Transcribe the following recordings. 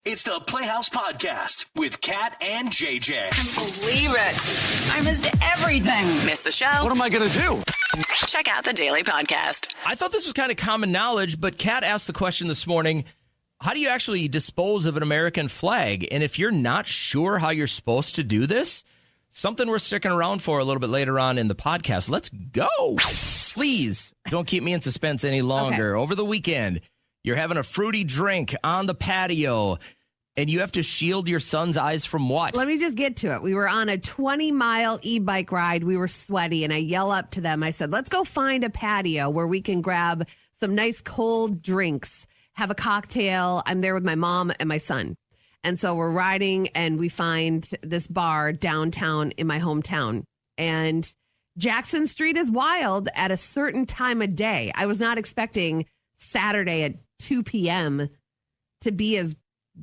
It's the Playhouse Podcast with Kat and JJ. Can't believe it. I missed everything. Missed the show? What am I going to do? Check out the Daily Podcast. I thought this was kind of common knowledge, but Kat asked the question this morning, how do you actually dispose of an American flag? And if you're not sure how you're supposed to do this, something we're sticking around for a little bit later on in the podcast. Let's go. Please don't keep me in suspense any longer. Okay. Over the weekend, you're having a fruity drink on the patio, and you have to shield your son's eyes from what? Let me just get to it. We were on a 20-mile e-bike ride. We were sweaty, and I yell up to them. I said, let's go find a patio where we can grab some nice cold drinks, have a cocktail. I'm there with my mom and my son. And so we're riding, and we find this bar downtown in my hometown. And Jackson Street is wild at a certain time of day. I was not expecting Saturday at 2 p.m. to be as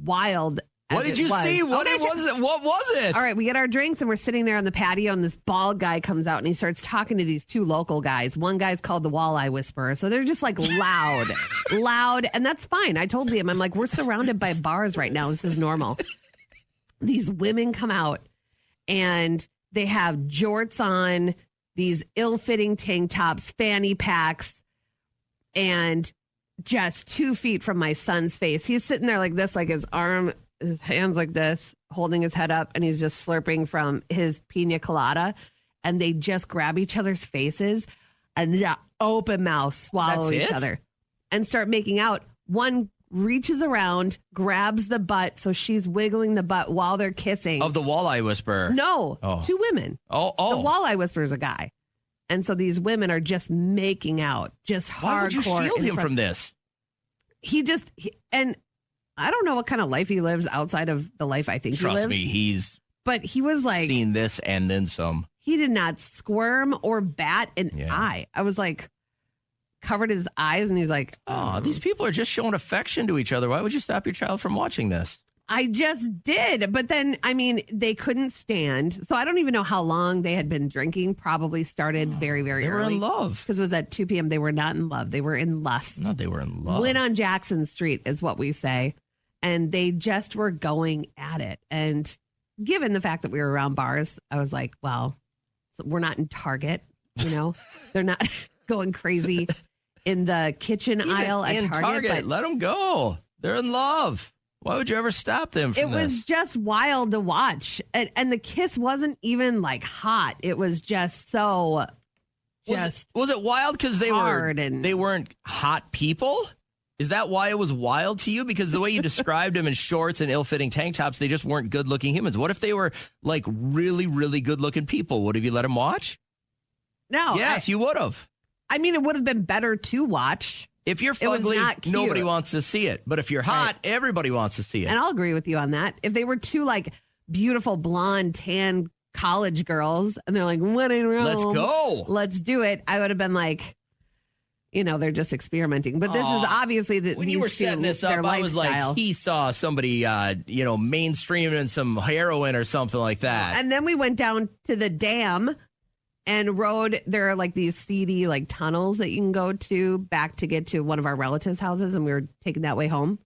wild as What did you see? What was it? All right, we get our drinks and we're sitting there on the patio, and this bald guy comes out and he starts talking to these two local guys. One guy's called the Walleye Whisperer. So they're just like loud, and that's fine. I told him, I'm like, we're surrounded by bars right now. This is normal. These women come out and they have jorts on, these ill-fitting tank tops, fanny packs, and just 2 feet from my son's face. He's sitting there like this, like his hands like this, holding his head up, and he's just slurping from his pina colada. And they just grab each other's faces and open mouth swallow each other and start making out. One reaches around, grabs the butt, so she's wiggling the butt while they're kissing. Of the Walleye Whisperer. No, two women. Oh. The Walleye Whisperer is a guy. And so these women are just making out, just hardcore. Why would you shield him from this? And I don't know what kind of life he lives outside of the life I think he lives. Trust me, but he was like seen this and then some. He did not squirm or bat an eye. I was like, covered his eyes, and he's like, oh, these people are just showing affection to each other. Why would you stop your child from watching this? I just did. But then, I mean, they couldn't stand. So I don't even know how long they had been drinking. Probably started very, very early. They were in love. Because it was at 2 p.m. They were not in love. They were in lust. No, they were in love. Went on Jackson Street is what we say. And they just were going at it. And given the fact that we were around bars, I was like, well, we're not in Target. You know, they're not going crazy in the kitchen aisle at Target. But let them go. They're in love. Why would you ever stop them from this? It was just wild to watch. And the kiss wasn't even like hot. It was just so Was it wild because they weren't hot people? Is that why it was wild to you? Because the way you described them in shorts and ill-fitting tank tops, they just weren't good-looking humans. What if they were like really, really good-looking people? Would have you let them watch? No. Yes, you would have. I mean, it would have been better to watch. If you're fugly, nobody wants to see it. But if you're hot, everybody wants to see it. And I'll agree with you on that. If they were two like beautiful blonde, tan college girls and they're like, what in Rome? Let's go. Let's do it. I would have been like, you know, they're just experimenting. But this is obviously when you were setting this up, I was like, he saw somebody, mainstreaming some heroin or something like that. And then we went down to the dam and rode. There are like these seedy like tunnels that you can go to back to get to one of our relatives' houses, and we were taking that way home.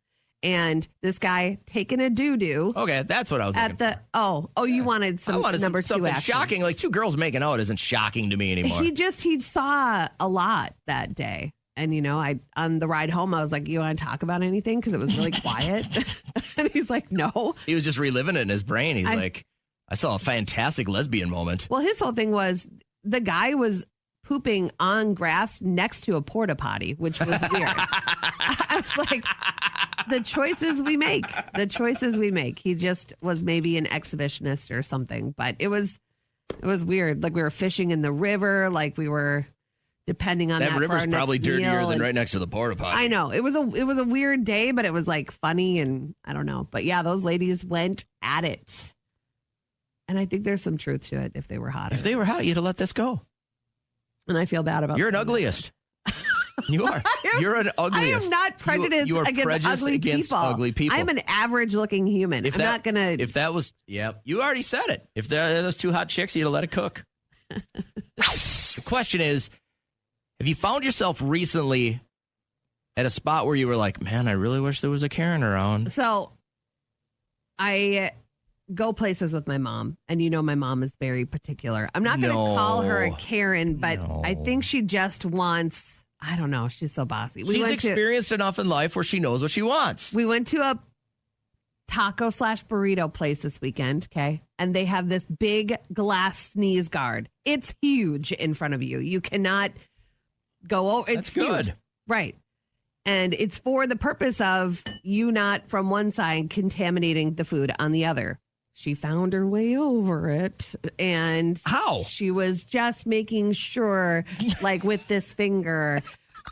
And this guy taking a doo-doo. Okay, that's what I was looking for. You wanted number two something action. Shocking. Like two girls making out isn't shocking to me anymore. He saw a lot that day. And, you know, on the ride home, I was like, you want to talk about anything? Because it was really quiet. And he's like, no. He was just reliving it in his brain. He's like, I saw a fantastic lesbian moment. Well, his whole thing was the guy was pooping on grass next to a porta potty, which was weird. I was like, the choices we make. He just was maybe an exhibitionist or something, but it was weird. Like we were fishing in the river, like we were depending on that river's probably dirtier than and right next to the porta potty. I know. It was a weird day, but it was like funny and I don't know. But yeah, those ladies went at it. And I think there's some truth to it if they were hot. If they were hot, you'd have let this go. And I feel bad about You're an ugliest. You are. You're an ugliest. I am not prejudiced you are against ugly people. Ugly people. I'm an average looking human. If that was, you already said it. If those two hot chicks, you'd have let it cook. The question is, have you found yourself recently at a spot where you were like, man, I really wish there was a Karen around? So I go places with my mom, and my mom is very particular. I'm not going to call her a Karen, but I think she just wants, I don't know, she's so bossy. She's experienced enough in life where she knows what she wants. We went to a taco/burrito place this weekend, okay? And they have this big glass sneeze guard. It's huge in front of you. You cannot go over. It's good. Huge. Right. And it's for the purpose of you not from one side contaminating the food on the other. She found her way over it. And how? She was just making sure, like with this finger,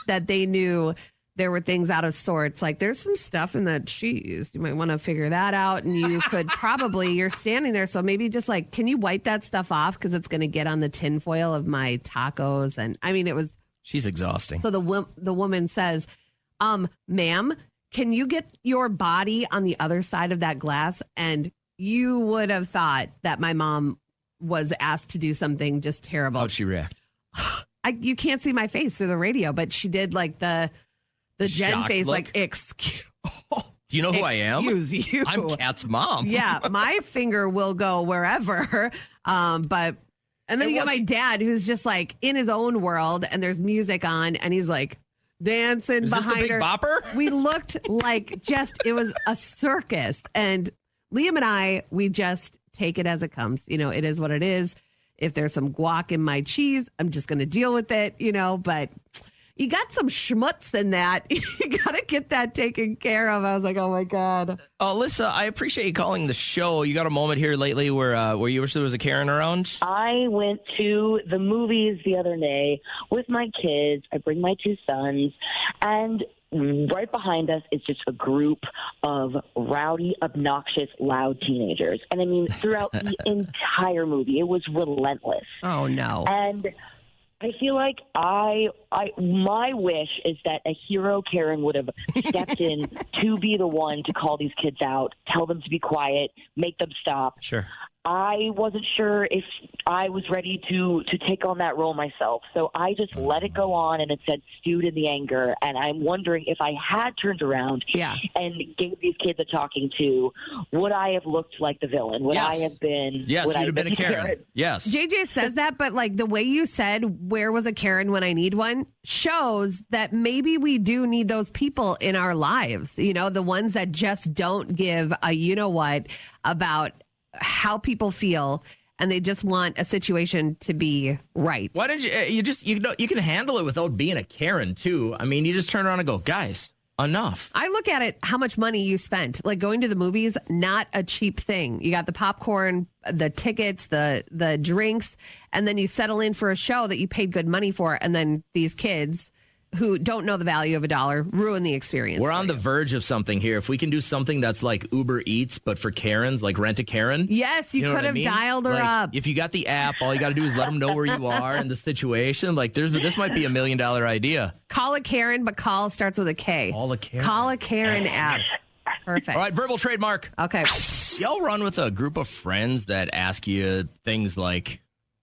that they knew there were things out of sorts. Like there's some stuff in that cheese. You might want to figure that out. And you could probably, you're standing there. So maybe just like, can you wipe that stuff off? Because it's going to get on the tinfoil of my tacos. And I mean, it was. She's exhausting. So the woman says, ma'am, can you get your body on the other side of that glass? And you would have thought that my mom was asked to do something just terrible. How'd she react? You can't see my face through the radio, but she did like the Jen shocked face, look? like, excuse. Do you know who I am? Excuse you. I'm Kat's mom. Yeah, my finger will go wherever. And then you got my dad, who's just like in his own world, and there's music on, and he's like dancing Is this behind the Big her. Bopper? We looked like it was a circus. And Liam and I, we just take it as it comes. It is what it is. If there's some guac in my cheese, I'm just going to deal with it, but you got some schmutz in that. You got to get that taken care of. I was like, oh my God. Alyssa, I appreciate you calling the show. You got a moment here lately where you wish there was a Karen around? I went to the movies the other day with my kids. I bring my two sons, and right behind us is just a group of rowdy, obnoxious, loud teenagers. And I mean, throughout the entire movie, it was relentless. Oh, no. And I feel like my wish is that a hero Karen would have stepped in to be the one to call these kids out, tell them to be quiet, make them stop. Sure. I wasn't sure if I was ready to take on that role myself. So I just let it go on, and it said stewed in the anger. And I'm wondering if I had turned around and gave these kids a talking to, would I have looked like the villain? Would I have been? Yes, you'd have been a Karen. Yes. JJ says that, but like the way you said, where was a Karen when I need one, shows that maybe we do need those people in our lives. The ones that just don't give a you-know-what about how people feel, and they just want a situation to be right. Why did you can handle it without being a Karen too. I mean, you just turn around and go, guys, enough. I look at it, how much money you spent. Like going to the movies, not a cheap thing. You got the popcorn, the tickets, the drinks, and then you settle in for a show that you paid good money for, and then these kids who don't know the value of $1 ruin the experience. We're on the verge of something here. If we can do something that's like Uber Eats, but for Karens, like Rent a Karen. Yes, you could have dialed her up. If you got the app, all you got to do is let them know where you are in the situation. Like this might be $1 million idea. Call a Karen, but call starts with a K. Call a Karen. Call a Karen app. Perfect. All right, verbal trademark. Okay. Y'all run with a group of friends that ask you things like,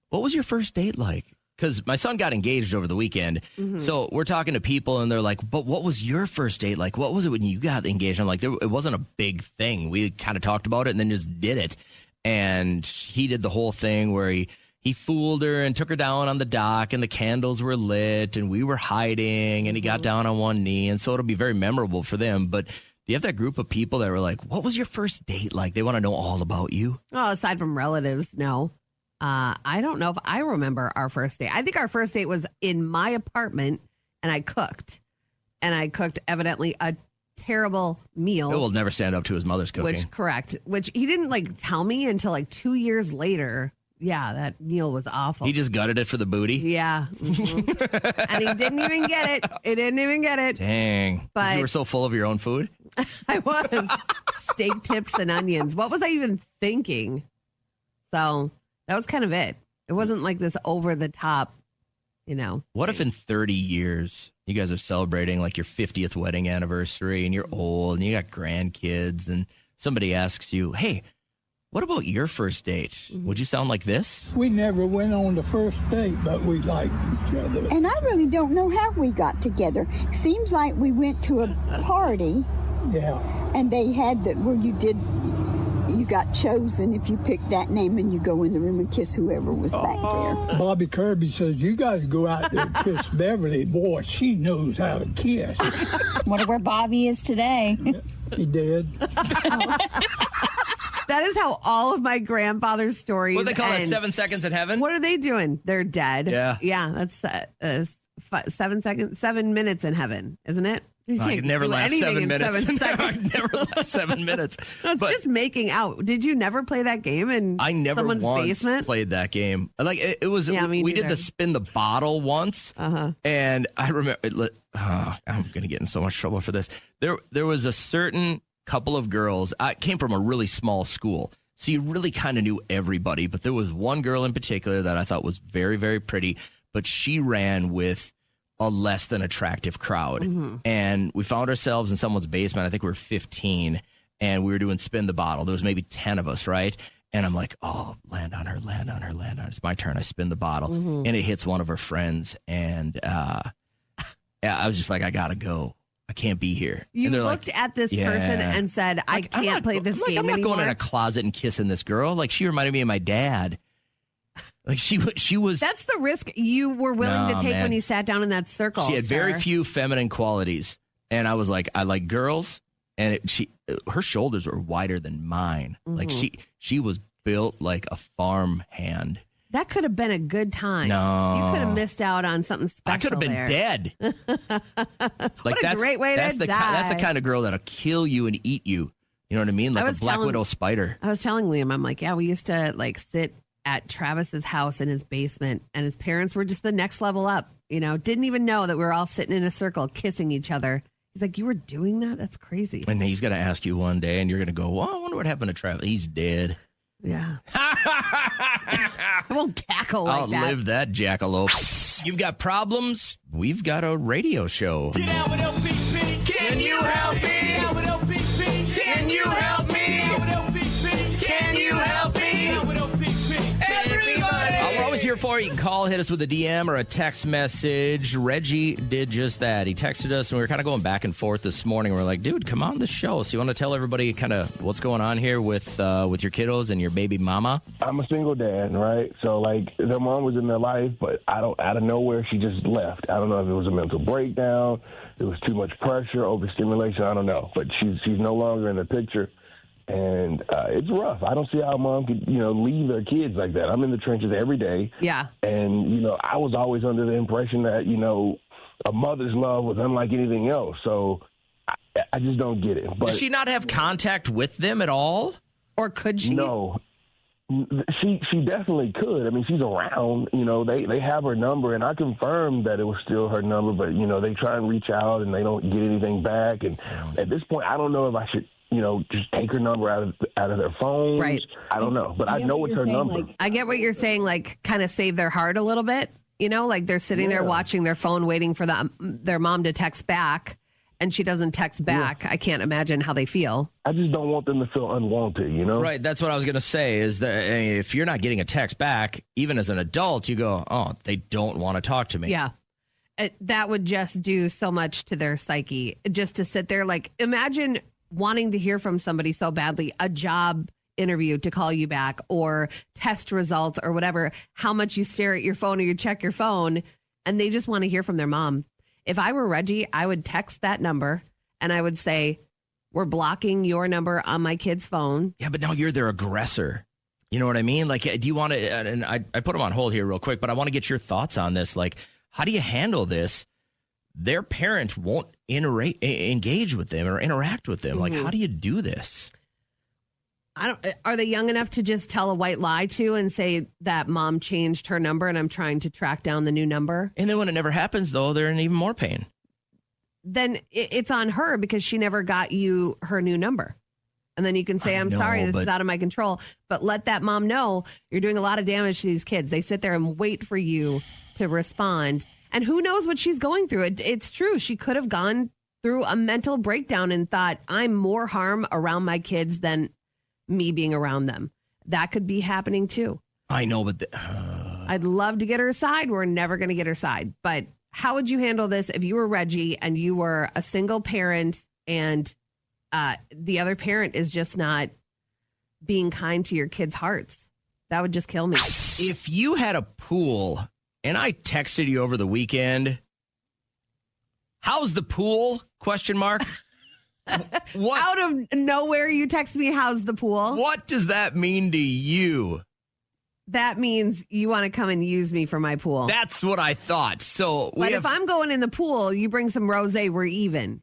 what was your first date like? Because my son got engaged over the weekend. Mm-hmm. So we're talking to people and they're like, but what was your first date like? What was it when you got engaged? I'm like, it wasn't a big thing. We kind of talked about it and then just did it. And he did the whole thing where he fooled her and took her down on the dock and the candles were lit and we were hiding and he got down on one knee. And so it'll be very memorable for them. But do you have that group of people that were like, what was your first date like? They want to know all about you. Oh, aside from relatives, no. I don't know if I remember our first date. I think our first date was in my apartment, and I cooked. And I cooked evidently a terrible meal. It will never stand up to his mother's cooking. Which he didn't tell me until 2 years later. Yeah, that meal was awful. He just gutted it for the booty? Yeah. Mm-hmm. And he didn't even get it. He didn't even get it. Dang. But you were so full of your own food? I was. Steak tips and onions. What was I even thinking? So that was kind of it. It wasn't like this over the top, What if in 30 years you guys are celebrating like your 50th wedding anniversary and you're old and you got grandkids and somebody asks you, hey, what about your first date? Mm-hmm. Would you sound like this? We never went on the first date, but we liked each other. And I really don't know how we got together. Seems like we went to a party. Yeah. And they had where you did you got chosen if you picked that name and you go in the room and kiss whoever was back there. Bobby Kirby says, you got to go out there and kiss Beverly. Boy, she knows how to kiss. Wonder where Bobby is today. He did. That is how all of my grandfather's stories What do they call it? end. 7 seconds in heaven? What are they doing? They're dead. Yeah. Yeah, that's 7 minutes in heaven, isn't it? You I can't could never do last anything 7 in minutes. 7 I seconds. could never last 7 minutes. No, it's But just making out. Did you never play that game in I never someone's once basement? played that game. Like it was, Yeah, me we did neither. the spin the bottle once, and I remember. I'm going to get in so much trouble for this. There was a certain couple of girls. I came from a really small school, so you really kind of knew everybody. But there was one girl in particular that I thought was very, very pretty, but she ran with a less than attractive crowd. And we found ourselves in someone's basement. I think we were 15, and we were doing spin the bottle. There was maybe 10 of us, right? And I'm like, oh, land on her, land on her, land on her. It's my turn. I spin the bottle, and it hits one of her friends. And I was just like, I got to go. I can't be here. You and they're looked like, at this yeah. person and said, I Like, I'm can't not- play this like, game I'm not anymore. going in a closet and kissing this girl. Like, she reminded me of my dad. Like, she was. That's the risk you were willing to No, take man. when you sat down in that circle. She had very sir. few feminine qualities, and I was like, I like girls, and her shoulders were wider than mine. Like she was built like a farm hand. That could have been a good time. No. You could have missed out on something special. I could have been there. dead. Like a great way to that's the die. that's the kind of girl that'll kill you and eat you. You know what I mean? Like a was black telling- widow spider. I was telling Liam, I'm like, yeah, we used to like sit at Travis's house in his basement, and his parents were just the next level up. You know, didn't even know that we were all sitting in a circle kissing each other. He's like, you were doing that? That's crazy. And he's gonna ask you one day, and you're gonna go, "Well, I wonder what happened to Travis. He's dead." Yeah. I won't cackle like I'll that. live that jackalope. You've got problems? We've got a radio show. Can you help me? Can you help me? Can you help me? Everybody! We're always here for you. You can call, hit us with a DM or a text message. Reggie did just that. He texted us, and we were kind of going back and forth this morning. We're like, dude, come on the show. So you want to tell everybody kind of what's going on here with your kiddos and your baby mama? I'm a single dad, right? So, like, their mom was in their life, but out of nowhere, she just left. I don't know if it was a mental breakdown, it was too much pressure, overstimulation, I don't know. But she's no longer in the picture, and it's rough. I don't see how a mom could, leave their kids like that. I'm in the trenches every day. Yeah. And, I was always under the impression that, a mother's love was unlike anything else. So I just don't get it. But Does she not have contact with them at all? Or could she? No. She definitely could. I mean, she's around. They have her number, and I confirmed that it was still her number. But they try and reach out, and they don't get anything back. And at this point, I don't know if I should, just take her number out of their phones. Right. I don't know, but I know it's her number. I get what you're saying, like kind of save their heart a little bit. Like they're sitting there watching their phone, waiting for their mom to text back, and she doesn't text back. I can't imagine how they feel. I just don't want them to feel unwanted, Right. That's what I was going to say is that if you're not getting a text back, even as an adult, you go, oh, they don't want to talk to me. Yeah. That would just do so much to their psyche just to sit there. Like, imagine wanting to hear from somebody so badly, a job interview to call you back or test results or whatever, how much you stare at your phone or you check your phone, and they just want to hear from their mom. If I were Reggie, I would text that number and I would say, we're blocking your number on my kid's phone. Yeah, but now you're their aggressor. You know what I mean? Like, do you want to, and I put them on hold here real quick, but I want to get your thoughts on this. Like, how do you handle this? Their parent won't engage with them or interact with them. Like, how do you do this? Are they young enough to just tell a white lie to and say that mom changed her number and I'm trying to track down the new number? And then when it never happens, though, they're in even more pain. Then it's on her because she never got you her new number. And then you can say, I'm sorry, this is out of my control. But let that mom know you're doing a lot of damage to these kids. They sit there and wait for you to respond. And who knows what she's going through. It's true. She could have gone through a mental breakdown and thought, I'm more harm around my kids than me being around them. That could be happening too. I know, but I'd love to get her side. We're never going to get her side. But how would you handle this if you were Reggie and you were a single parent and the other parent is just not being kind to your kids' hearts. That would just kill me. If you had a pool and I texted you over the weekend, how's the pool? Question mark. What? Out of nowhere, you text me, how's the pool? What does that mean to you? That means you want to come and use me for my pool. That's what I thought. So, but if I'm going in the pool, you bring some rosé, we're even.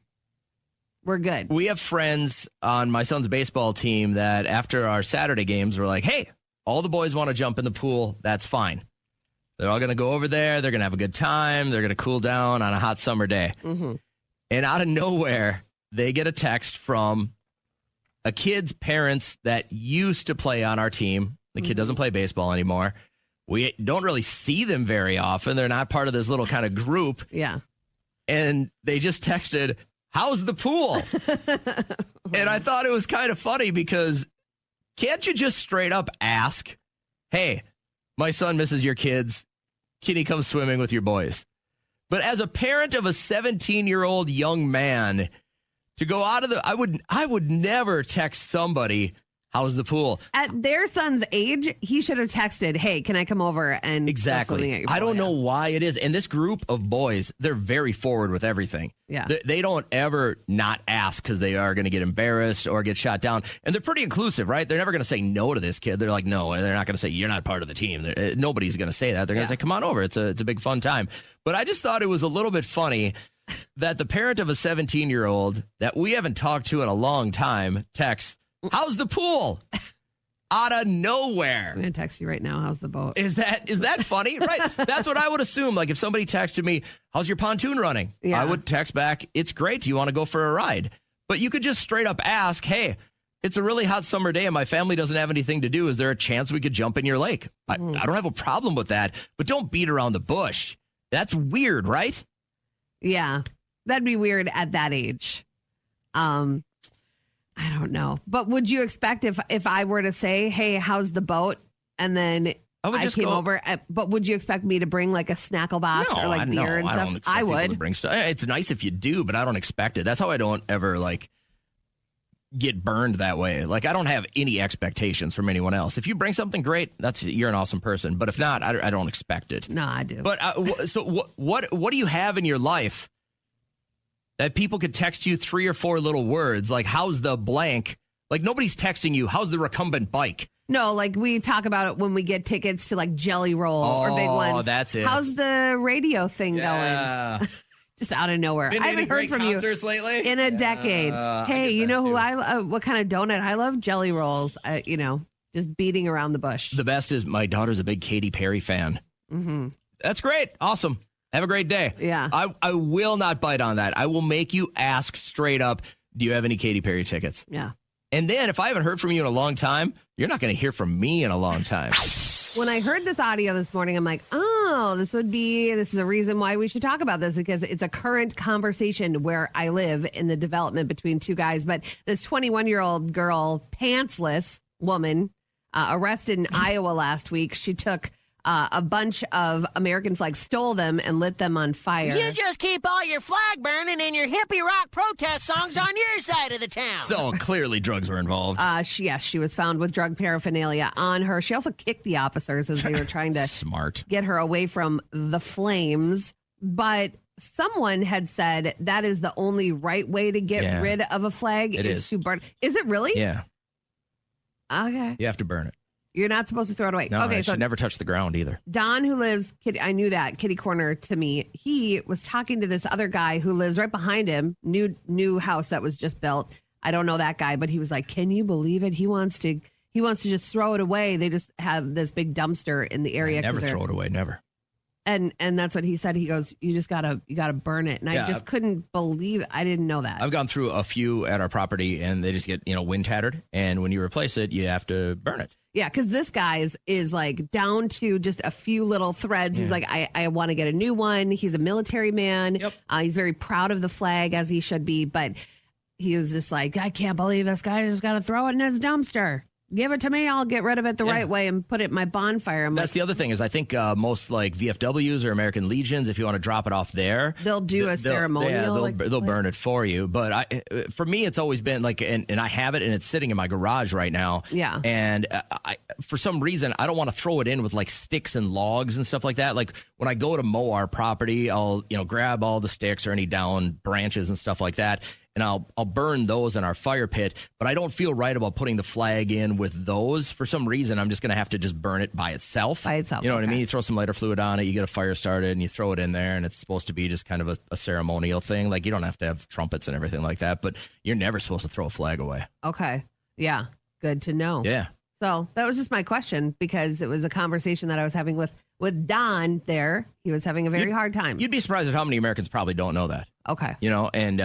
We're good. We have friends on my son's baseball team that after our Saturday games were like, hey, all the boys want to jump in the pool. That's fine. They're all going to go over there. They're going to have a good time. They're going to cool down on a hot summer day. Mm-hmm. And out of nowhere, they get a text from a kid's parents that used to play on our team. The kid doesn't play baseball anymore. We don't really see them very often. They're not part of this little kind of group. Yeah. And they just texted, how's the pool? And I thought it was kind of funny because can't you just straight up ask, hey, my son misses your kids. Can he come swimming with your boys? But as a parent of a 17-year-old young man, to go out of I would never text somebody, how's the pool? At their son's age, he should have texted, hey, can I come over and exactly. I don't know why it is. And this group of boys, they're very forward with everything. Yeah. They don't ever not ask because they are going to get embarrassed or get shot down. And they're pretty inclusive, right? They're never going to say no to this kid. They're like, no. And they're not going to say, you're not part of the team. Nobody's going to say that. They're going to say, come on over. It's a big fun time. But I just thought it was a little bit funny that the parent of a 17-year-old that we haven't talked to in a long time texts, how's the pool? Out of nowhere. I'm going to text you right now. How's the boat? Is that funny? Right. That's what I would assume. Like if somebody texted me, how's your pontoon running? Yeah. I would text back, it's great. Do you want to go for a ride? But you could just straight up ask, hey, it's a really hot summer day and my family doesn't have anything to do. Is there a chance we could jump in your lake? I don't have a problem with that, but don't beat around the bush. That's weird, right? Yeah. That'd be weird at that age. I don't know. But would you expect if I were to say, hey, how's the boat? And then I came over, but would you expect me to bring like a snackle box or like beer and stuff? I would. To bring stuff. It's nice if you do, but I don't expect it. That's how I don't ever like get burned that way. Like I don't have any expectations from anyone else. If you bring something great, you're an awesome person. But if not, I don't expect it. No, I do. But so what do you have in your life that people could text you 3 or 4 little words like how's the blank? Like nobody's texting you how's the recumbent bike? No, like we talk about it when we get tickets to like Jelly Roll or big ones. Oh, that's it. How's the radio thing going? Just out of nowhere. Been I haven't heard from you lately? in a decade. Hey, you know who what kind of donut I love? Jelly Rolls. Just beating around the bush. The best is my daughter's a big Katy Perry fan. Mm-hmm. That's great. Awesome. Have a great day. Yeah. I will not bite on that. I will make you ask straight up, do you have any Katy Perry tickets? Yeah. And then if I haven't heard from you in a long time, you're not going to hear from me in a long time. When I heard this audio this morning, I'm like, oh, this is a reason why we should talk about this because it's a current conversation where I live in the development between two guys. But this 21-year-old girl, pantsless woman, arrested in Iowa last week. She took a bunch of American flags, stole them, and lit them on fire. You just keep all your flag burning and your hippie rock protest songs on your side of the town. So clearly drugs were involved. She was found with drug paraphernalia on her. She also kicked the officers as they were trying to get her away from the flames. But someone had said that is the only right way to get rid of a flag is to burn. Is it really? Yeah. Okay. You have to burn it. You're not supposed to throw it away. No, okay, it should never touch the ground either. Don, who lives, I knew that, kitty corner to me, he was talking to this other guy who lives right behind him, new house that was just built. I don't know that guy, but he was like, can you believe it? He wants to just throw it away. They just have this big dumpster in the area. Never throw it away, never. And that's what he said. He goes, you gotta burn it. And I just couldn't believe it. I didn't know that. I've gone through a few at our property and they just get, wind tattered. And when you replace it, you have to burn it. Yeah, because this guy is like down to just a few little threads. He's like, I want to get a new one. He's a military man. Yep. He's very proud of the flag, as he should be. But he was just like, I can't believe this guy just got to throw it in his dumpster. Give it to me. I'll get rid of it the right way and put it in my bonfire. That's the other thing is I think most like VFWs or American Legions, if you want to drop it off there, they'll do a ceremonial. They'll burn it for you. But for me, it's always been like, and I have it, and it's sitting in my garage right now. Yeah. And for some reason, I don't want to throw it in with like sticks and logs and stuff like that. Like when I go to mow our property, I'll grab all the sticks or any down branches and stuff like that, and I'll burn those in our fire pit. But I don't feel right about putting the flag in with those. For some reason, I'm just going to have to just burn it by itself. By itself. You know what I mean? You throw some lighter fluid on it, you get a fire started, and you throw it in there, and it's supposed to be just kind of a ceremonial thing. Like, you don't have to have trumpets and everything like that, but you're never supposed to throw a flag away. Okay. Yeah. Good to know. Yeah. So that was just my question, because it was a conversation that I was having with Don there. He was having a very hard time. You'd be surprised at how many Americans probably don't know that. Okay. And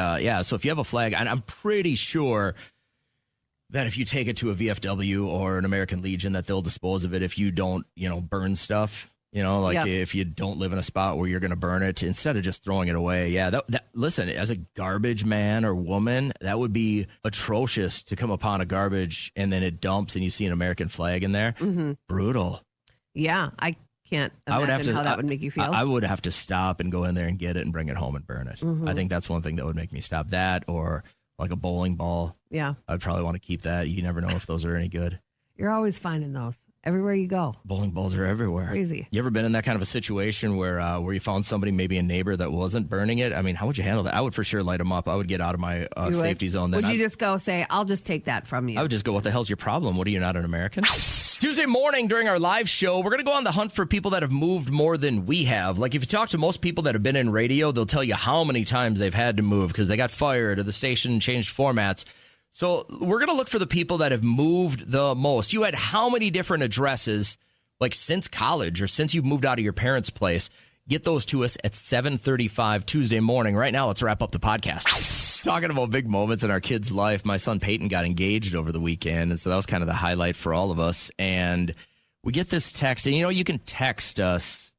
so if you have a flag, and I'm pretty sure that if you take it to a VFW or an American Legion, that they'll dispose of it if you don't, burn stuff. If you don't live in a spot where you're going to burn it, instead of just throwing it away. Yeah, listen, as a garbage man or woman, that would be atrocious to come upon a garbage and then it dumps and you see an American flag in there. Mm-hmm. Brutal. Yeah, I can't imagine how that would make you feel. I would have to stop and go in there and get it and bring it home and burn it. Mm-hmm. I think that's one thing that would make me stop that, or like a bowling ball. Yeah. I'd probably want to keep that. You never know if those are any good. You're always finding those everywhere you go. Bowling balls are everywhere. Crazy. You ever been in that kind of a situation where you found somebody, maybe a neighbor, that wasn't burning it? I mean, how would you handle that? I would for sure light them up. I would get out of my safety zone. Then would you just go say, I'll just take that from you? I would just go, what the hell's your problem? What are you, not an American? Tuesday morning during our live show, we're going to go on the hunt for people that have moved more than we have. Like, if you talk to most people that have been in radio, they'll tell you how many times they've had to move because they got fired or the station changed formats. So we're going to look for the people that have moved the most. You had how many different addresses, like since college or since you moved out of your parents' place? Get those to us at 7:35 Tuesday morning. Right now, let's wrap up the podcast. Talking about big moments in our kid's life, my son Peyton got engaged over the weekend, and so that was kind of the highlight for all of us. And we get this text, and you can text us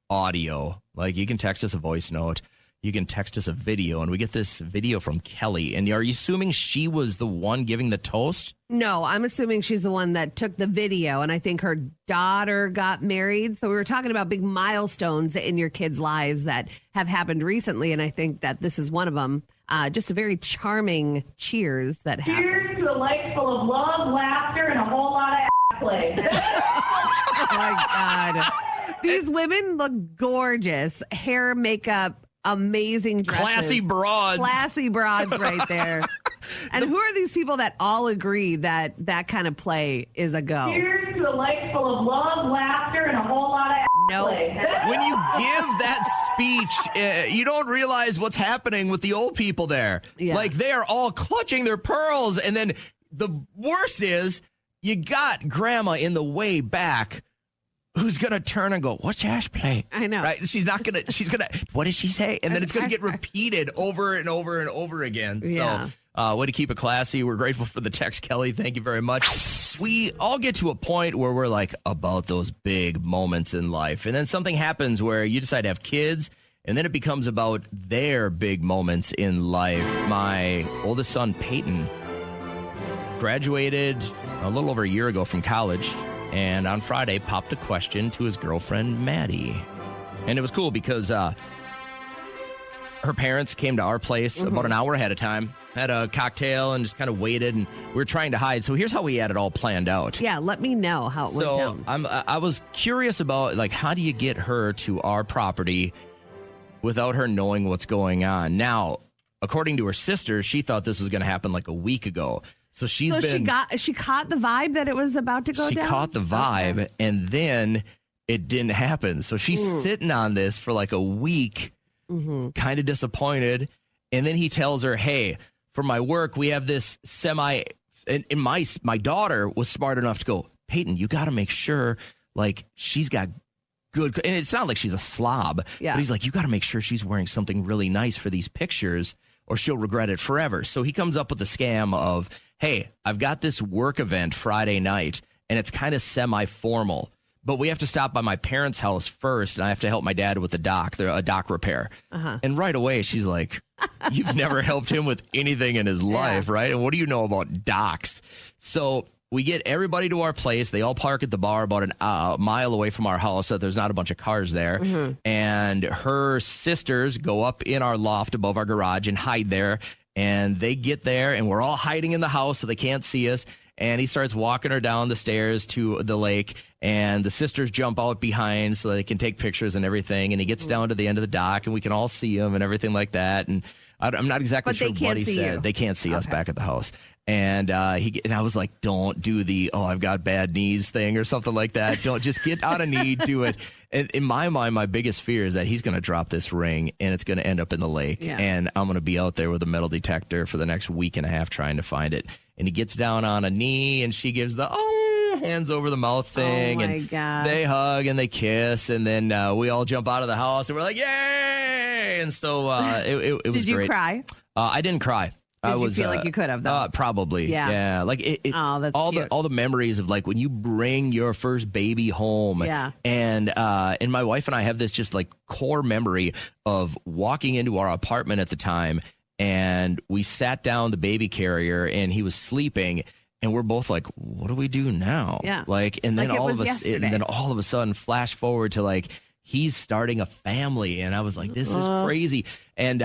audio. Like, you can text us a voice note. You can text us a video, and we get this video from Kelly. And are you assuming she was the one giving the toast? No, I'm assuming she's the one that took the video, and I think her daughter got married. So we were talking about big milestones in your kids' lives that have happened recently, and I think that this is one of them. Just a very charming cheers that happened. Cheers to a life full of love, laughter, and a whole lot of ass play. Oh, my God. These women look gorgeous. Hair, makeup, amazing dresses. Classy broads. Classy broads right there. And who are these people that all agree that that kind of play is a go? Cheers to a life full of love, laughter, and a whole lot of No. play. When you give that speech, you don't realize what's happening with the old people there. Yeah. Like, they are all clutching their pearls. And then the worst is you got grandma in the way back who's going to turn and go, what's hash play? I know. Right? She's going to, what did she say? And then it's going to get repeated over and over and over again. Yeah. So, way to keep it classy. We're grateful for the text, Kelly. Thank you very much. We all get to a point where we're like about those big moments in life. And then something happens where you decide to have kids, and then it becomes about their big moments in life. My oldest son, Peyton, graduated a little over a year ago from college. And on Friday, popped the question to his girlfriend, Maddie. And it was cool because her parents came to our place about an hour ahead of time, had a cocktail, and just kind of waited. And we were trying to hide. So here's how we had it all planned out. Yeah, let me know how it went down. I was curious about, like, how do you get her to our property without her knowing what's going on? Now, according to her sister, she thought this was going to happen like a week ago. So she caught the vibe that it was about to go down? She caught the vibe, and then it didn't happen. So she's sitting on this for like a week, kind of disappointed. And then he tells her, hey, for my work, we have this and my daughter was smart enough to go, Peyton, you got to make sure, like, she's got good, and it's not like she's a slob, but he's like, you got to make sure she's wearing something really nice for these pictures, or she'll regret it forever. So he comes up with the scam of, hey, I've got this work event Friday night, and it's kind of semi-formal, but we have to stop by my parents' house first, and I have to help my dad with a dock repair. And right away, she's like, you've never helped him with anything in his life, right? And what do you know about docks? So we get everybody to our place. They all park at the bar about a mile away from our house, so there's not a bunch of cars there. Mm-hmm. And her sisters go up in our loft above our garage and hide there. And they get there, and we're all hiding in the house so they can't see us. And he starts walking her down the stairs to the lake, and the sisters jump out behind so they can take pictures and everything. And he gets down to the end of the dock, and we can all see him and everything like that. And I'm not exactly sure what he said. They can't see us back at the house. And and I was like, don't do the, I've got bad knees thing or something like that. Don't just get on a knee, do it. And in my mind, my biggest fear is that he's going to drop this ring and it's going to end up in the lake. Yeah. And I'm going to be out there with a metal detector for the next week and a half trying to find it. And he gets down on a knee and she gives the, hands over the mouth thing. Oh my and God. They hug and they kiss. And then we all jump out of the house and we're like, yay! And so it was great. Did you cry? I didn't cry. Did you feel like you could have, though? Probably. Yeah. Like that's all cute. the memories of like when you bring your first baby home. Yeah. And my wife and I have this just like core memory of walking into our apartment at the time, and we sat down the baby carrier and he was sleeping, and we're both like, what do we do now? Yeah. Like, and then like all of a sudden flash forward to like, he's starting a family, and I was like, "This is crazy." And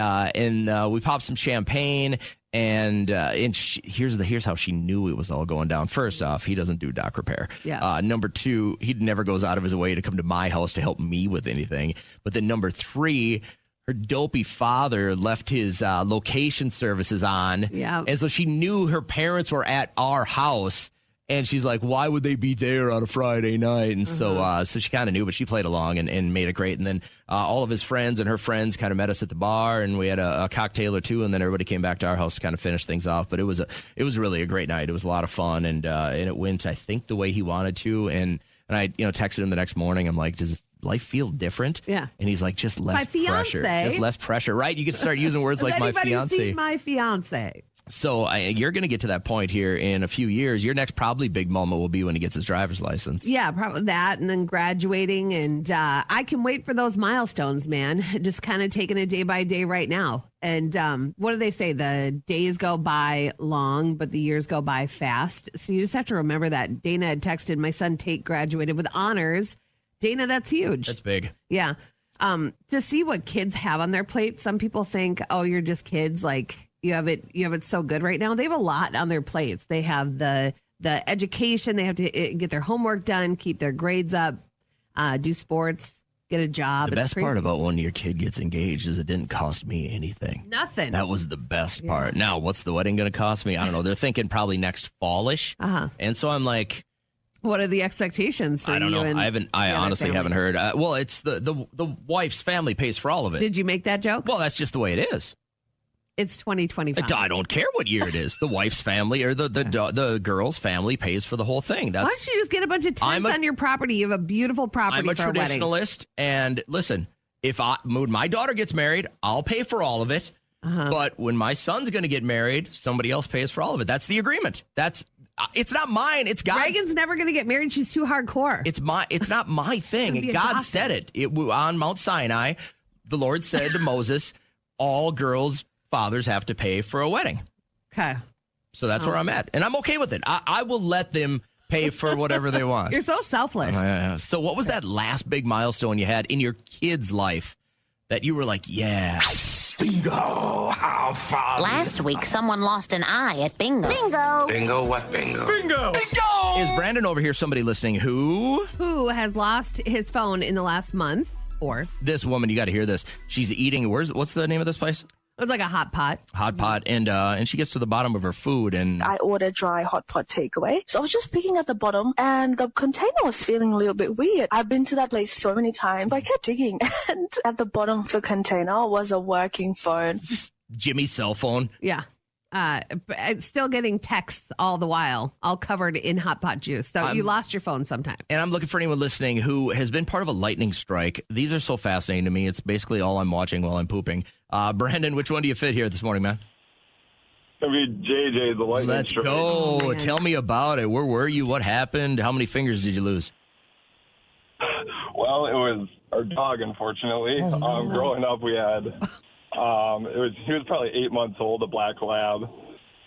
we popped some champagne, and here's how she knew it was all going down. First off, he doesn't do dock repair. Yeah. Number two, he never goes out of his way to come to my house to help me with anything. But then number three, her dopey father left his location services on, and so she knew her parents were at our house. And she's like, why would they be there on a Friday night? And so she kind of knew, but she played along and made it great. And then all of his friends and her friends kind of met us at the bar, and we had a cocktail or two, and then everybody came back to our house to kind of finish things off. But it was really a great night. It was a lot of fun, and it went, I think, the way he wanted to. And I texted him the next morning. I'm like, does life feel different? Yeah. And he's like, just less pressure. fiancé. Just less pressure, right? You can start using words like my fiance. Seen my fiance. So you're going to get to that point here in a few years. Your next probably big moment will be when he gets his driver's license. Yeah, probably that, and then graduating. And I can wait for those milestones, man. Just kind of taking it day by day right now. And what do they say? The days go by long, but the years go by fast. So you just have to remember that. Dana had texted, my son Tate graduated with honors. Dana, that's huge. That's big. Yeah. To see what kids have on their plate, some people think, oh, you're just kids, like, you have it so good right now. They have a lot on their plates. They have the education. They have to get their homework done, keep their grades up, do sports, get a job. The best part about when your kid gets engaged is it didn't cost me anything. Nothing. That was the best part. Now, what's the wedding going to cost me? I don't know. They're thinking probably next fallish. And so I'm like, what are the expectations for you? I don't know. I honestly haven't heard. Well, it's the wife's family pays for all of it. Did you make that joke? Well, that's just the way it is. It's 2025. I don't care what year it is. The wife's family or the girl's family pays for the whole thing. Why don't you just get a bunch of tents on your property? You have a beautiful property. I'm a for traditionalist, and listen, when my daughter gets married, I'll pay for all of it. But when my son's going to get married, somebody else pays for all of it. That's the agreement. It's not mine. It's God's. Reagan's never going to get married. She's too hardcore. It's not my thing. God said it on Mount Sinai. The Lord said to Moses, all girls' fathers have to pay for a wedding. Okay. So that's where I'm at. And I'm okay with it. I will let them pay for whatever they want. You're so selfless. So what was that last big milestone you had in your kid's life that you were like, yeah. Bingo! How fun! Last week, someone lost an eye at bingo. Bingo. Bingo what bingo? Bingo! Bingo! Is Brandon over here somebody listening who has lost his phone in the last month? Or this woman, you got to hear this. She's eating, what's the name of this place? It was like a hot pot. Hot pot, and she gets to the bottom of her food, and I ordered dry hot pot takeaway. So I was just picking at the bottom, and the container was feeling a little bit weird. I've been to that place so many times. I kept digging, and at the bottom of the container was a working phone. Jimmy's cell phone. Yeah. Still getting texts all the while, all covered in hot pot juice. So you lost your phone sometime. And I'm looking for anyone listening who has been part of a lightning strike. These are so fascinating to me. It's basically all I'm watching while I'm pooping. Brandon, which one do you fit here this morning, man? I mean, JJ, the lightning Let's strike. go. Oh, tell me about it. Where were you? What happened? How many fingers did you lose? Well, it was our dog, unfortunately. Growing up, we had... he was probably 8 months old, a black lab.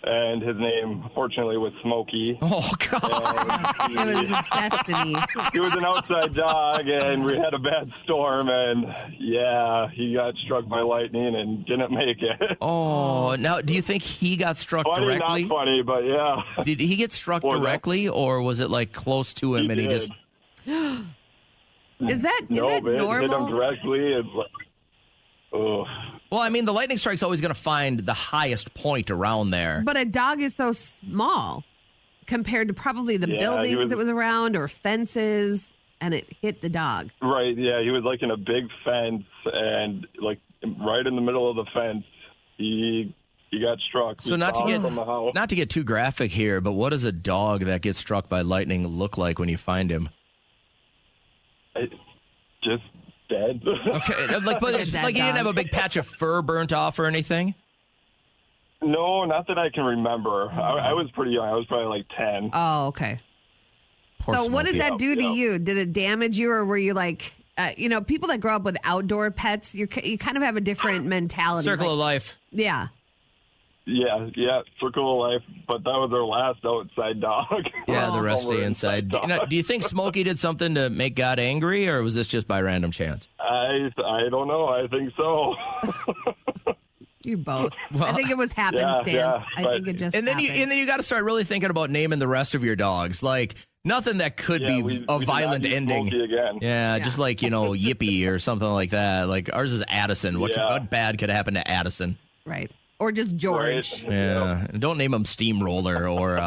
and his name, fortunately, was Smokey. Oh, God. It was his destiny. He was an outside dog, and we had a bad storm, and, yeah, he got struck by lightning and didn't make it. Oh, now, do you think he got struck Funny, directly? not funny, but yeah. Did he get struck directly, or was it, like, close to him He and he did. just... Is that No, but it hit normal? him directly. It's like, ugh. Well, I mean, the lightning strike's always going to find the highest point around there. But a dog is so small compared to probably the Yeah, buildings it was around or fences, and it hit the dog. Right, yeah, he was like in a big fence, and like right in the middle of the fence, he got struck. So We not to saw him get from the house. not to get too graphic here, but what does a dog that gets struck by lightning look like when you find him? Just dead. Okay, like, but it's, like, he didn't have a big patch of fur burnt off or anything? No, not that I can remember. I was pretty young. I was probably like 10. Oh, okay. Poor So what did Smokey. that do to you? Did it damage you, or were you like, people that grow up with outdoor pets, you kind of have a different mentality. Circle of life. Yeah. Yeah, circle of life. But that was our last outside dog. Yeah, the rest Over stay inside. dog. Do you think Smokey did something to make God angry, or was this just by random chance? I don't know. I think so. You both. Well, I think it was happenstance. yeah, I think it just And then happened. you got to start really thinking about naming the rest of your dogs. Like, nothing that could Yeah, be we a did not violent use ending. Smokey again. Yeah, just like, Yippee or something like that. Like, ours is Addison. What bad could happen to Addison? Right. Or just George. Right. Yeah. And don't name him Steamroller or,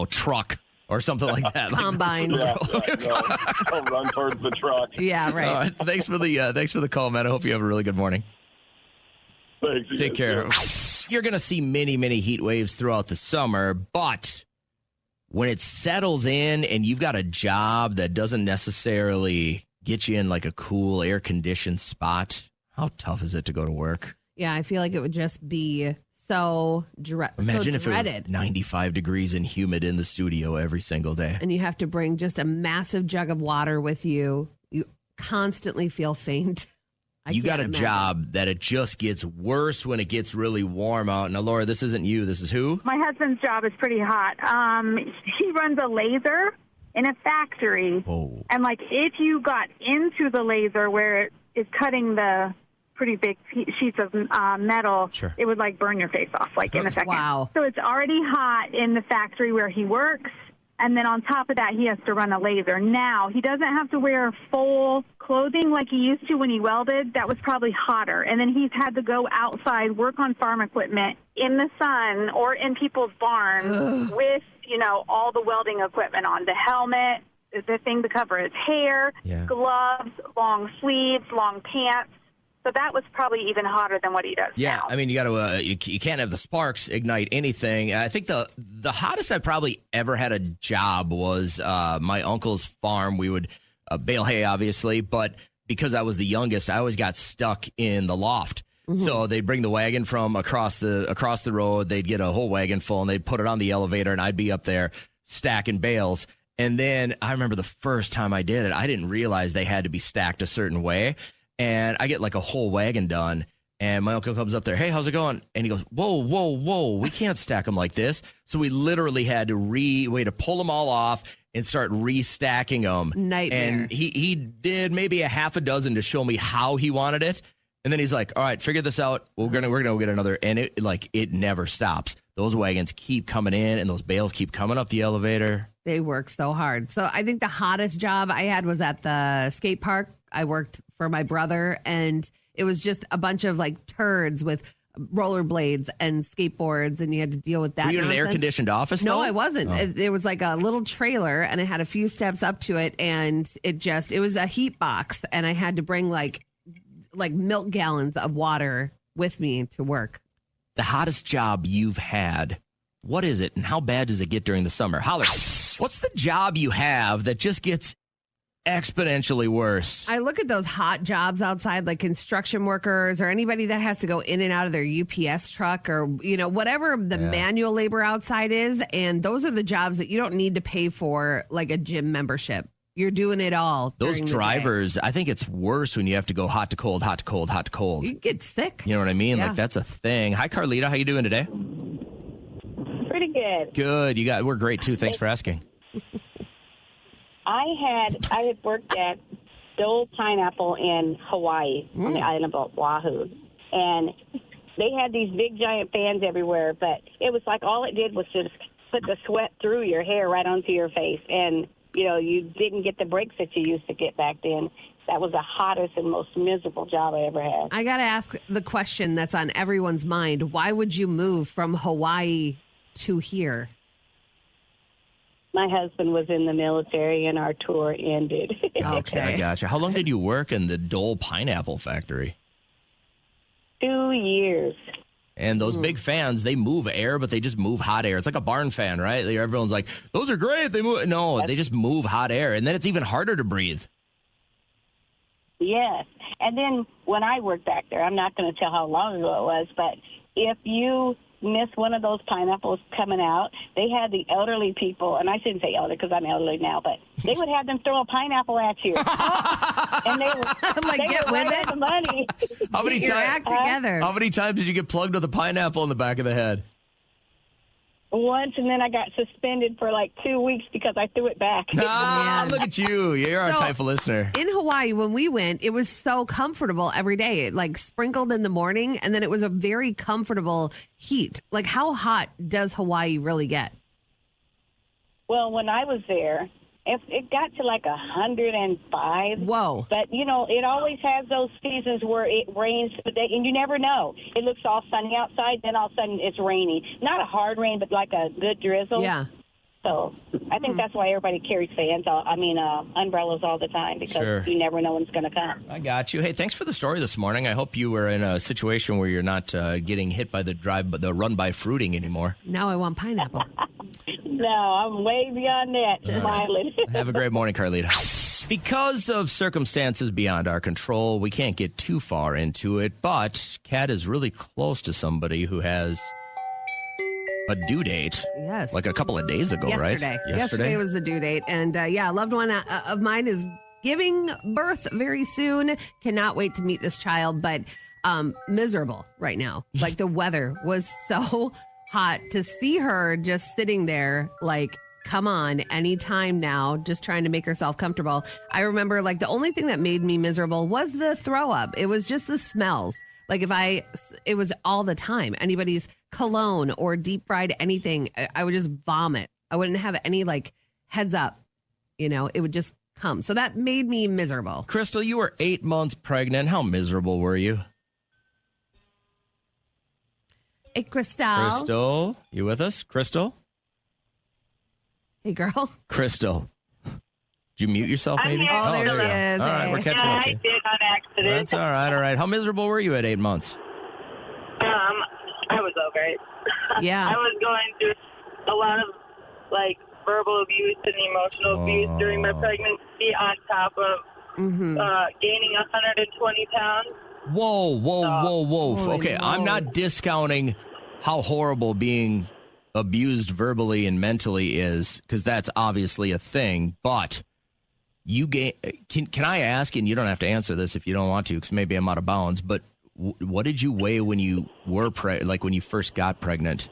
Truck or something like that. Like, Combine. No, don't run towards the truck. Yeah, right. all right. Thanks for the call, man. I hope you have a really good morning. Thanks. you Take guys care. too. You're going to see many, many heat waves throughout the summer, but when it settles in and you've got a job that doesn't necessarily get you in like a cool air-conditioned spot, how tough is it to go to work? Yeah, I feel like it would just be so Imagine so if it was dreaded. 95 degrees and humid in the studio every single day. And you have to bring just a massive jug of water with you. You constantly feel faint. You got a can't imagine. job that it just gets worse when it gets really warm out. Now, Laura, this isn't you. This is who? My husband's job is pretty hot. He runs a laser in a factory. Oh. And, if you got into the laser where it is cutting the pretty big sheets of metal, Sure. it would, burn your face off, in a second. Wow. So it's already hot in the factory where he works. And then on top of that, he has to run a laser. Now, he doesn't have to wear full clothing like he used to when he welded. That was probably hotter. And then he's had to go outside, work on farm equipment in the sun or in people's barns with, all the welding equipment on. The helmet, the thing to cover his hair, gloves, long sleeves, long pants. So that was probably even hotter than what he does Yeah, now. I mean, you got to you can't have the sparks ignite anything. I think the hottest I probably ever had a job was my uncle's farm. We would bale hay, obviously, but because I was the youngest, I always got stuck in the loft. Mm-hmm. So they'd bring the wagon from across the road. They'd get a whole wagon full, and they'd put it on the elevator, and I'd be up there stacking bales. And then I remember the first time I did it, I didn't realize they had to be stacked a certain way. And I get a whole wagon done, and my uncle comes up there, hey, how's it going? And he goes, whoa, we can't stack them like this. So we literally had to pull them all off and start restacking them. Nightmare. And he did maybe a half a dozen to show me how he wanted it. And then he's like, all right, figure this out. We're gonna go get another. And it never stops. Those wagons keep coming in, and those bales keep coming up the elevator. They work so hard. So I think the hottest job I had was at the skate park. I worked for my brother, and it was just a bunch of turds with rollerblades and skateboards, and you had to deal with that. Were you in an nonsense. air-conditioned office, No, though? I wasn't. Oh. It was like a little trailer, and it had a few steps up to it, and it was a heat box, and I had to bring like milk gallons of water with me to work. The hottest job you've had, what is it, and how bad does it get during the summer? Holler. What's the job you have that just gets exponentially worse? I look at those hot jobs outside, like construction workers or anybody that has to go in and out of their UPS truck or, whatever the manual labor outside is. And those are the jobs that you don't need to pay for, like a gym membership. You're doing it all. Those during the day. drivers, I think it's worse when you have to go hot to cold, hot to cold, hot to cold. You get sick. You know what I mean? Yeah. Like, that's a thing. Hi, Carlita. How you doing today? good. Good. We're great too. Thanks for asking. I had worked at Dole Pineapple in Hawaii on the island of Oahu, and they had these big giant fans everywhere, but it was like all it did was just put the sweat through your hair right onto your face, and you didn't get the breaks that you used to get back then. That was the hottest and most miserable job I ever had. I got to ask the question that's on everyone's mind. Why would you move from Hawaii to here? My husband was in the military, and our tour ended. Okay. I gotcha. How long did you work in the Dole Pineapple Factory? 2 years. And those big fans, they move air, but they just move hot air. It's like a barn fan, right? Everyone's like, those are great. They move. No, they just move hot air. And then it's even harder to breathe. Yes. And then when I worked back there, I'm not going to tell how long ago it was, but if you miss one of those pineapples coming out, they had the elderly people, and I shouldn't say elderly because I'm elderly now, but they would have them throw a pineapple at you. And they like, get with it. The money. How many act together. How many times did you get plugged with a pineapple in the back of the head? Once, and then I got suspended for like 2 weeks because I threw it back. Look at you. You're our type of listener. In Hawaii, when we went, it was so comfortable every day. It like sprinkled in the morning, and then it was a very comfortable heat. Like, how hot does Hawaii really get? Well, when I was there, it got to like 105. Whoa. But, it always has those seasons where it rains today, and you never know. It looks all sunny outside, then all of a sudden it's rainy. Not a hard rain, but like a good drizzle. Yeah. So I think that's why everybody carries umbrellas all the time, because you never know when it's going to come. I got you. Hey, thanks for the story this morning. I hope you were in a situation where you're not getting hit by the run-by fruiting anymore. Now I want pineapple. No, I'm way beyond that. Smiling. Have a great morning, Carlita. Because of circumstances beyond our control, we can't get too far into it, but Kat is really close to somebody who has a due date. Yes. Like a couple of days ago, right? Yesterday was the due date. And a loved one of mine is giving birth very soon. Cannot wait to meet this child, but miserable right now. Like, the weather was so hot to see her just sitting there like, come on, anytime now, just trying to make herself comfortable. I remember, like, the only thing that made me miserable was the throw up. It was just the smells. Like, it was all the time. Anybody's cologne or deep fried anything, I would just vomit. I wouldn't have any, like, heads up. It would just come. So that made me miserable. Crystal, you were 8 months pregnant. How miserable were you? Hey, Crystal. Crystal, you with us? Crystal? Hey, girl. Crystal. Did you mute yourself, maybe? Oh, there she is. All right, we're catching up to you. I did on accident. That's all right, all right. How miserable were you at 8 months? I was over it. Yeah. I was going through a lot of, verbal abuse and emotional abuse during my pregnancy, on top of gaining 120 pounds. Whoa. Okay, I'm not discounting how horrible being abused verbally and mentally is, because that's obviously a thing, but can I ask, and you don't have to answer this if you don't want to, because maybe I'm out of bounds, but what did you weigh when you were when you first got pregnant?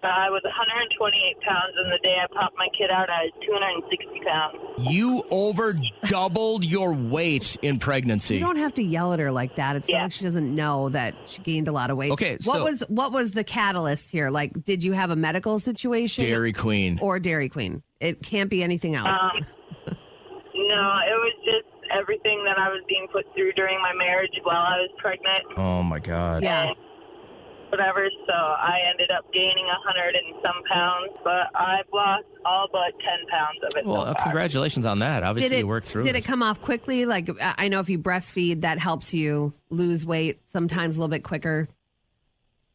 I was 128 pounds, and the day I popped my kid out, I was 260 pounds. You over doubled your weight in pregnancy. You don't have to yell at her like that. It's not like she doesn't know that she gained a lot of weight. Okay, what was the catalyst here? Like, did you have a medical situation? Dairy Queen. Or Dairy Queen. It can't be anything else. No, it was just everything that I was being put through during my marriage while I was pregnant. Oh, my God. Yeah. Whatever, so I ended up gaining 100 and some pounds, but I've lost all but 10 pounds of it. Well, congratulations on that. Obviously, you worked through it. Did it come off quickly? Like, I know if you breastfeed, that helps you lose weight sometimes a little bit quicker.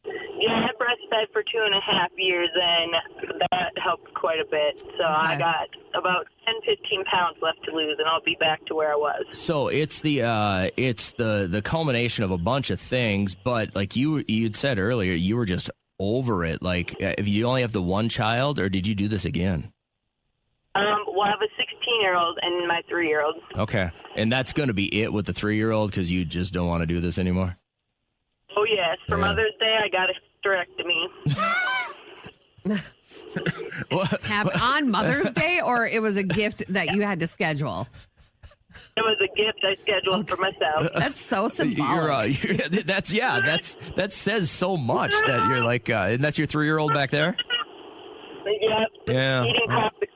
Yeah, I breastfed for 2.5 years, and that helped quite a bit. So I got about 10, 15 pounds left to lose, and I'll be back to where I was. So it's the culmination of a bunch of things, but like you'd said earlier, you were just over it. Like, if you only have the one child, or did you do this again? Well, I have a 16-year-old and my 3-year-old. Okay, and that's going to be it with the 3-year-old, because you just don't want to do this anymore? Oh, yes. For Mother's Day, I got a hysterectomy. On Mother's Day, or it was a gift that you had to schedule? It was a gift I scheduled for myself. That's so symbolic. That says so much that you're like, and that's your 3-year-old back there? Yep. Yeah. Eating coffee.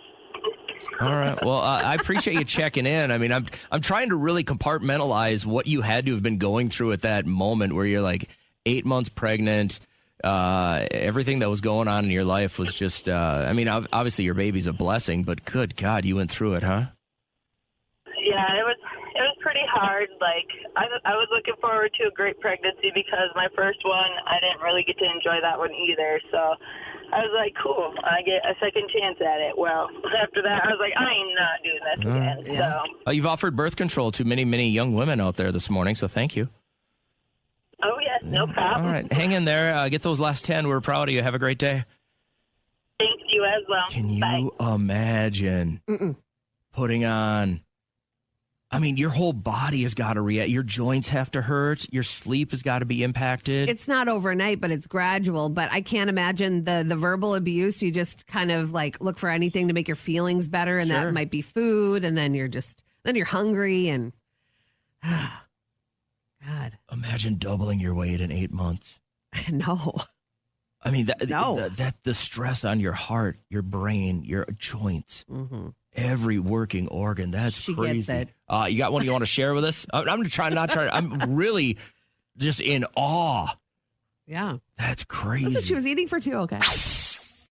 All right. Well, I appreciate you checking in. I mean, I'm trying to really compartmentalize what you had to have been going through at that moment where you're like 8 months pregnant. Everything that was going on in your life was just, I mean, obviously your baby's a blessing, but good God, you went through it, huh? Yeah, it was pretty hard. Like, I was looking forward to a great pregnancy because my first one, I didn't really get to enjoy that one either. So I was like, cool, I get a second chance at it. Well, after that, I was like, I ain't not doing this again. So You've offered birth control to many, many young women out there this morning, so thank you. Oh, yes, no problem. All right, hang in there. Get those last 10. We're proud of you. Have a great day. Thank you as well. Can you Bye. imagine putting on... I mean, your whole body has got to react. Your joints have to hurt. Your sleep has got to be impacted. It's not overnight, but it's gradual. But I can't imagine the verbal abuse. You just kind of like look for anything to make your feelings better, and that might be food. And then you're hungry, and God, imagine doubling your weight in 8 months. No. I mean, that the stress on your heart, your brain, your joints. Mm-hmm. Every working organ. That's crazy. Gets it. You got one you want to share with us? I'm trying not to. I'm really just in awe. Yeah. That's crazy. That's what she was eating for 2. Okay.